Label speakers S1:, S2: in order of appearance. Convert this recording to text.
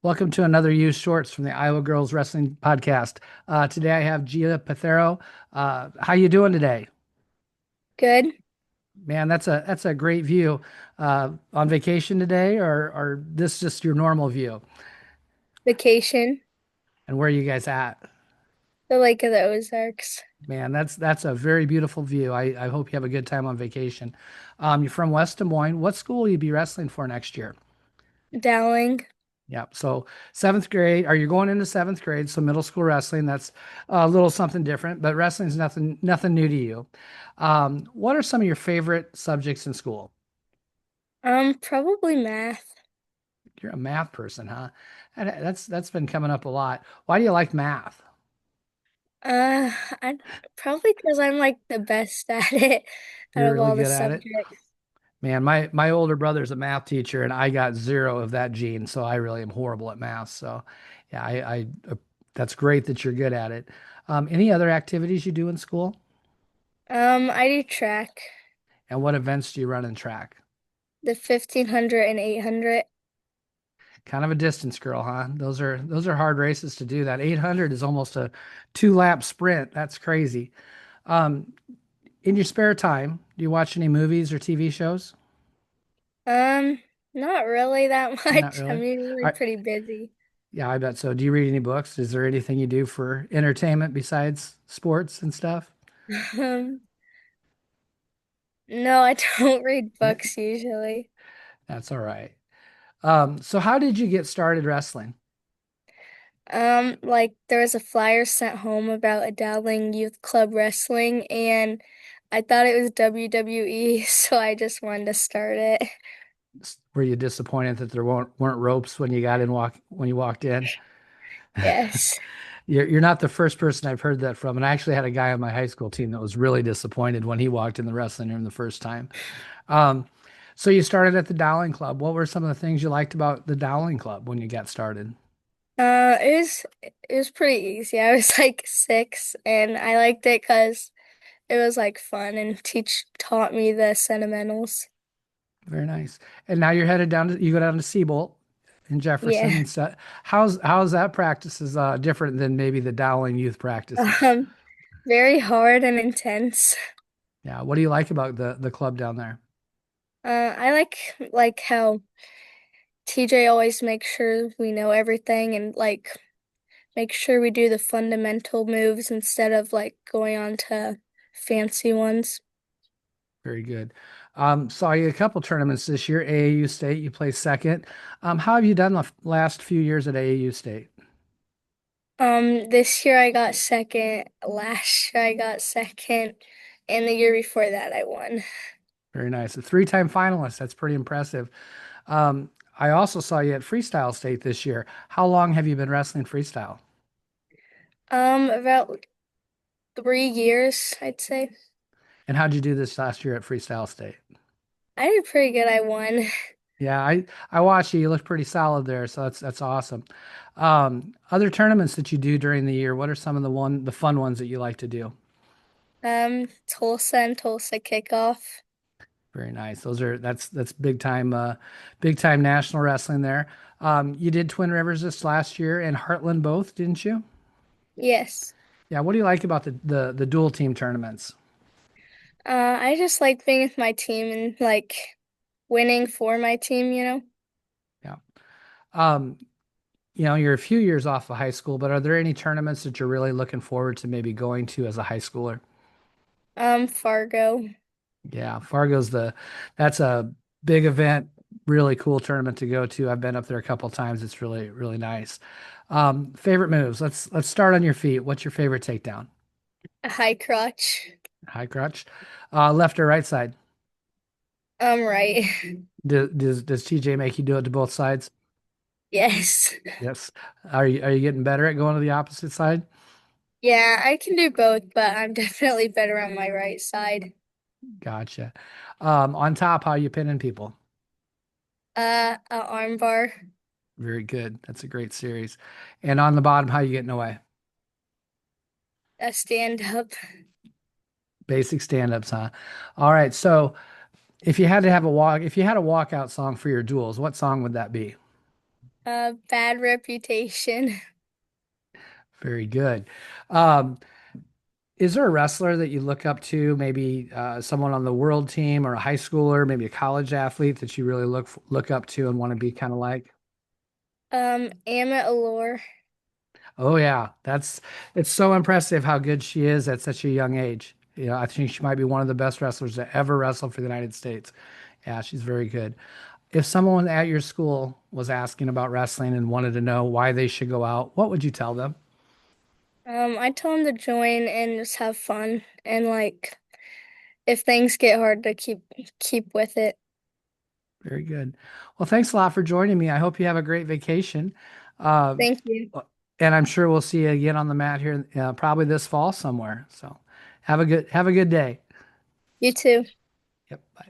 S1: Welcome to another Youth Shorts from the Iowa Girls Wrestling Podcast. Today I have Gia Prothero. How you doing today?
S2: Good.
S1: Man, that's a great view. On vacation today, or this just your normal view?
S2: Vacation.
S1: And where are you guys at?
S2: The Lake of the Ozarks.
S1: Man, that's a very beautiful view. I hope you have a good time on vacation. You're from West Des Moines. What school will you be wrestling for next year?
S2: Dowling.
S1: Yeah. So seventh grade, are you going into seventh grade? So middle school wrestling, that's a little something different, but wrestling's nothing new to you. What are some of your favorite subjects in school?
S2: Probably math.
S1: You're a math person, huh? And that's been coming up a lot. Why do you like math?
S2: Uh, I probably because I'm like the best at it out
S1: You're
S2: of
S1: really
S2: all the
S1: good at it.
S2: subjects.
S1: Man, my older brother's a math teacher and I got zero of that gene, so I really am horrible at math. So yeah, that's great that you're good at it. Any other activities you do in school?
S2: I do track,
S1: And what events do you run in track?
S2: the 1500 and 800.
S1: Kind of a distance girl, huh? Those are hard races to do. That 800 is almost a two-lap sprint. That's crazy. Um, in your spare time, do you watch any movies or TV shows?
S2: Um, Not really that
S1: Not
S2: much. I'm
S1: really.
S2: usually
S1: I,
S2: pretty busy.
S1: yeah, I bet so. Do you read any books? Is there anything you do for entertainment besides sports and stuff?
S2: Um, no, I don't read books usually.
S1: That's all right. So how did you get started wrestling?
S2: Like there was a flyer sent home about a Dowling Youth Club wrestling, and I thought it was WWE, so I just wanted to start it.
S1: Were you disappointed that there weren't ropes when you walked in?
S2: Yes.
S1: You're not the first person I've heard that from. And I actually had a guy on my high school team that was really disappointed when he walked in the wrestling room the first time. Um, so you started at the Dowling Club. What were some of the things you liked about the Dowling Club when you got started?
S2: It was pretty easy. I was like 6, and I liked it because it was like fun and teach taught me the fundamentals.
S1: Very nice. And now you're headed down to you go down to Seabolt in Jefferson
S2: Yeah.
S1: and so how's that practice is different than maybe the Dowling youth practices?
S2: Um, Very hard and intense.
S1: Yeah. What do you like about the club down there?
S2: I like how TJ always makes sure we know everything and like make sure we do the fundamental moves instead of like going on to fancy ones.
S1: Very good. Saw you a couple tournaments this year. AAU State, you placed second. How have you done the last few years at AAU State?
S2: This year I got second, last year I got second, and the year before that I won.
S1: Very nice. A three-time finalist. That's pretty impressive. I also saw you at Freestyle State this year. How long have you been wrestling freestyle?
S2: About 3 years, I'd say.
S1: And how'd you do this last year at Freestyle State?
S2: I did pretty good. I won.
S1: Yeah, I watched you. You looked pretty solid there, so that's awesome. Other tournaments that you do during the year, what are some of the fun ones that you like to do?
S2: Tulsa and Tulsa kickoff.
S1: Very nice. That's big time national wrestling there. You did Twin Rivers this last year and Heartland both, didn't you?
S2: Yes.
S1: Yeah. What do you like about the dual team tournaments?
S2: I just like being with my team and like winning for my team.
S1: Yeah. Um, you're a few years off of high school, but are there any tournaments that you're really looking forward to maybe going to as a high schooler?
S2: Fargo.
S1: Yeah, that's a big event, really cool tournament to go to. I've been up there a couple times. It's really nice. Favorite moves. Let's start on your feet. What's your favorite takedown?
S2: A high crotch.
S1: High crotch. Left or right side?
S2: Right.
S1: Does TJ make you do it to both sides?
S2: Yes.
S1: Yes. Are you getting better at going to the opposite side?
S2: Yeah, I can do both, but I'm definitely better on my right side.
S1: Gotcha. On top, how you pinning people?
S2: A arm bar,
S1: Very good. That's a great series. And on the bottom, how you getting away?
S2: a stand up.
S1: Basic stand-ups, huh? All right. So if you had a walkout song for your duels, what song would that be?
S2: Bad reputation.
S1: Very good. Um, is there a wrestler that you look up to, maybe someone on the world team or a high schooler, maybe a college athlete that you really look up to and want to be kind of like?
S2: Amit Allure.
S1: Oh yeah, it's so impressive how good she is at such a young age. You know, I think she might be one of the best wrestlers to ever wrestle for the United States. Yeah, she's very good. If someone at your school was asking about wrestling and wanted to know why they should go out, what would you tell them?
S2: I tell him to join and just have fun and like if things get hard to keep with it.
S1: Very good. Well, thanks a lot for joining me. I hope you have a great vacation. Um,
S2: Thank you.
S1: and I'm sure we'll see you again on the mat here, probably this fall somewhere. So have a good day.
S2: You too.